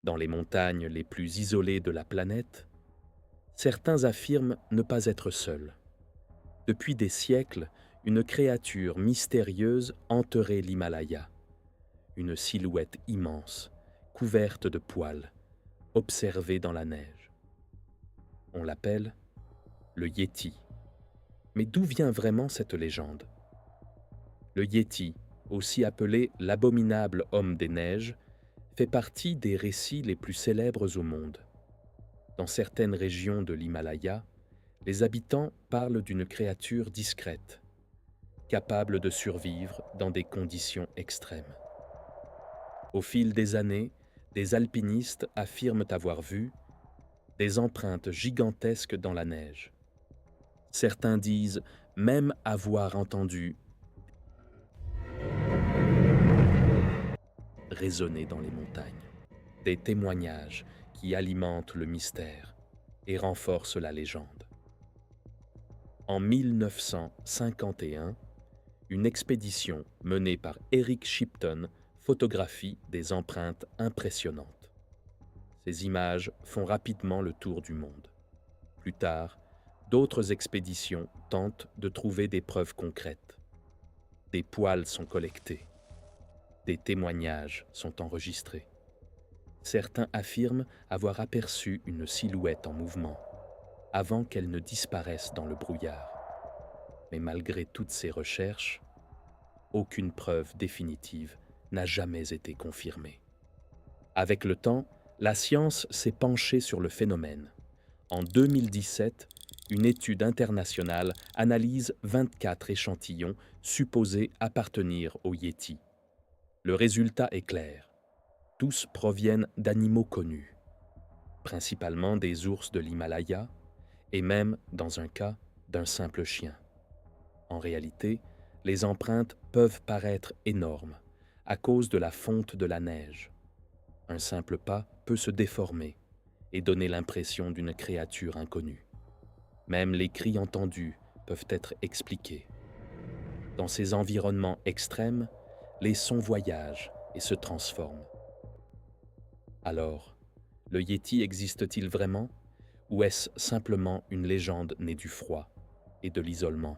Dans les montagnes les plus isolées de la planète, certains affirment ne pas être seuls. Depuis des siècles, une créature mystérieuse hanterait l'Himalaya, une silhouette immense, couverte de poils, observée dans la neige. On l'appelle le Yéti. Mais d'où vient vraiment cette légende? Le Yéti, aussi appelé l'abominable homme des neiges, fait partie des récits les plus célèbres au monde. Dans certaines régions de l'Himalaya, les habitants parlent d'une créature discrète, capable de survivre dans des conditions extrêmes. Au fil des années, des alpinistes affirment avoir vu des empreintes gigantesques dans la neige. Certains disent même avoir entendu résonner dans les montagnes. Des témoignages qui alimentent le mystère et renforcent la légende. En 1951, une expédition menée par Eric Shipton photographie des empreintes impressionnantes. Ces images font rapidement le tour du monde. Plus tard, d'autres expéditions tentent de trouver des preuves concrètes. Des poils sont collectés. Des témoignages sont enregistrés. Certains affirment avoir aperçu une silhouette en mouvement, avant qu'elle ne disparaisse dans le brouillard. Mais malgré toutes ces recherches, aucune preuve définitive n'a jamais été confirmée. Avec le temps, la science s'est penchée sur le phénomène. En 2017, une étude internationale analyse 24 échantillons supposés appartenir au Yéti. Le résultat est clair. Tous proviennent d'animaux connus, principalement des ours de l'Himalaya et même, dans un cas, d'un simple chien. En réalité, les empreintes peuvent paraître énormes à cause de la fonte de la neige. Un simple pas peut se déformer et donner l'impression d'une créature inconnue. Même les cris entendus peuvent être expliqués. Dans ces environnements extrêmes, les sons voyagent et se transforment. Alors, le Yéti existe-t-il vraiment ou est-ce simplement une légende née du froid et de l'isolement?